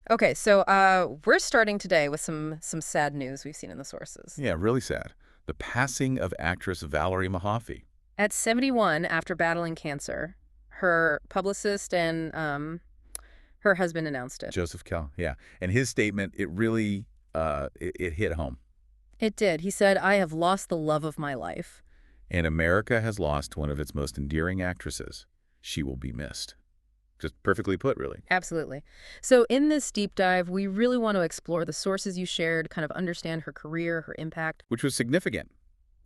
Okay, so we're starting today with some sad news we've seen in the sources. Yeah, really sad. The passing of actress Valerie Mahaffey. At 71, after battling cancer, her publicist and her husband announced it. Joseph Kell, yeah. And his statement, it really, it hit home. It did. He said, "I have lost the love of my life." And America has lost one of its most endearing actresses. She will be missed. Just perfectly put, really. Absolutely. So in this deep dive, we really want to explore the sources you shared, kind of understand her career, her impact. Which was significant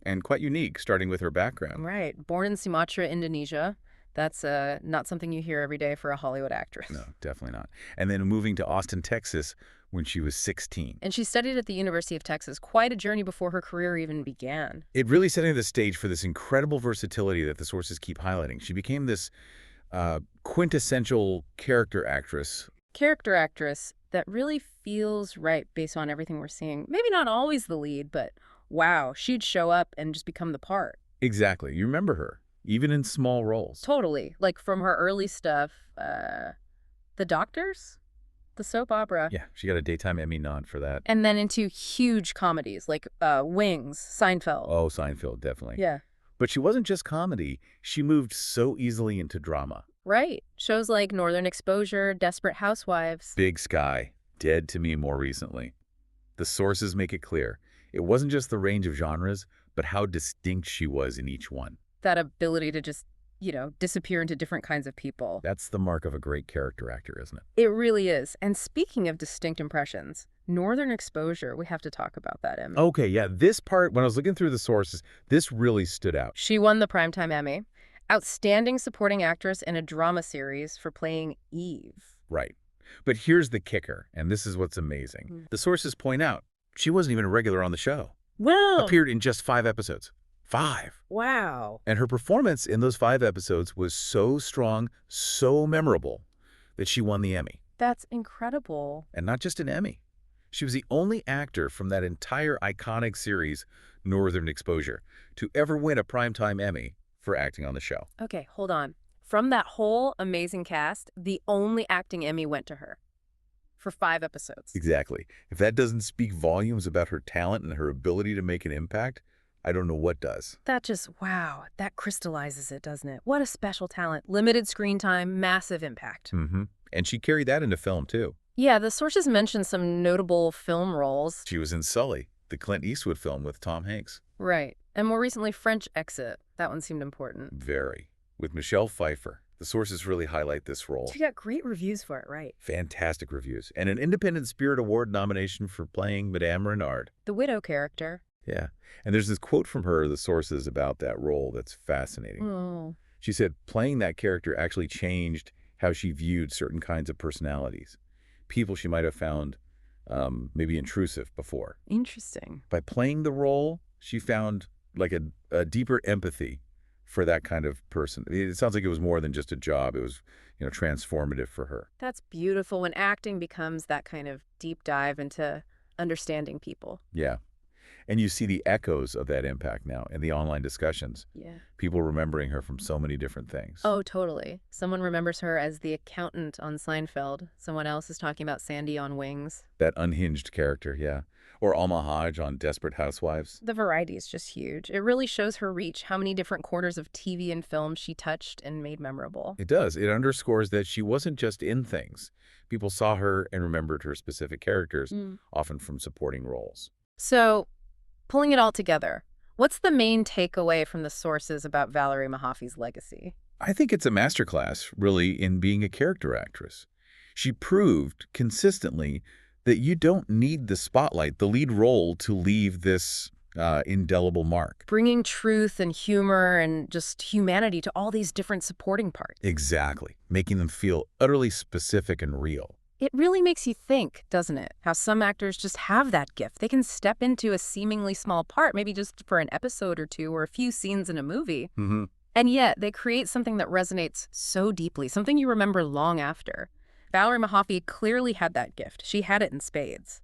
and quite unique, starting with her background. Right. Born in Sumatra, Indonesia. That's not something you hear every day for a Hollywood actress. No, definitely not. And then moving to Austin, Texas, when she was 16. And she studied at the University of Texas, quite a journey before her career even began. It really setting the stage for this incredible versatility that the sources keep highlighting. She became this quintessential character actress. Character actress that really feels right based on everything we're seeing. Maybe not always the lead, but wow, she'd show up and just become the part. Exactly. You remember her, even in small roles. Totally. Like from her early stuff, The Doctors, the soap opera. Yeah, she got a Daytime Emmy nod for that. And then into huge comedies like Wings, Seinfeld. Oh, Seinfeld, definitely. Yeah. But she wasn't just comedy. She moved so easily into drama. Right. Shows like Northern Exposure, Desperate Housewives. Big Sky, Dead to Me more recently. The sources make it clear. It wasn't just the range of genres, but how distinct she was in each one. That ability to just, disappear into different kinds of people. That's the mark of a great character actor, isn't it? It really is. And speaking of distinct impressions, Northern Exposure, we have to talk about that, Emmy. Okay, yeah, this part, when I was looking through the sources, this really stood out. She won the Primetime Emmy. Outstanding supporting actress in a drama series for playing Eve. Right. But here's the kicker, and this is what's amazing. The sources point out she wasn't even a regular on the show. Well, Appeared in just 5 episodes. 5. wow. And her performance in those 5 episodes was so strong, so memorable, that she won the Emmy. That's incredible. And not just an Emmy. She was the only actor from that entire iconic series, Northern Exposure, to ever win a Primetime Emmy for acting on the show. Okay, hold on. From that whole amazing cast, the only acting Emmy went to her for 5 episodes. Exactly. If that doesn't speak volumes about her talent and her ability to make an impact, I don't know what does. That just, wow, that crystallizes it, doesn't it? What a special talent. Limited screen time, massive impact. And she carried that into film, too. Yeah, the sources mentioned some notable film roles. She was in Sully, the Clint Eastwood film with Tom Hanks. Right. And more recently, French Exit. That one seemed important. Very. With Michelle Pfeiffer. The sources really highlight this role. She got great reviews for it, right? Fantastic reviews. And an Independent Spirit Award nomination for playing Madame Renard. The widow character. Yeah. And there's this quote from her, the sources, about that role that's fascinating. Oh. She said playing that character actually changed how she viewed certain kinds of personalities. People she might have found maybe intrusive before. Interesting. By playing the role, she found like a deeper empathy for that kind of person. It sounds like it was more than just a job. It was, transformative for her. That's beautiful when acting becomes that kind of deep dive into understanding people. Yeah. And you see the echoes of that impact now in the online discussions. Yeah. People remembering her from so many different things. Oh, totally. Someone remembers her as the accountant on Seinfeld. Someone else is talking about Sandy on Wings. That unhinged character, yeah. Or Alma Hodge on Desperate Housewives. The variety is just huge. It really shows her reach, how many different corners of TV and film she touched and made memorable. It does. It underscores that she wasn't just in things. People saw her and remembered her specific characters, often from supporting roles. So, pulling it all together, what's the main takeaway from the sources about Valerie Mahaffey's legacy? I think it's a masterclass, really, in being a character actress. She proved consistently that you don't need the spotlight, the lead role, to leave this indelible mark. Bringing truth and humor and just humanity to all these different supporting parts. Exactly. Making them feel utterly specific and real. It really makes you think, doesn't it? How some actors just have that gift. They can step into a seemingly small part, maybe just for an episode or two or a few scenes in a movie. And yet they create something that resonates so deeply, something you remember long after. Valerie Mahaffey clearly had that gift. She had it in spades.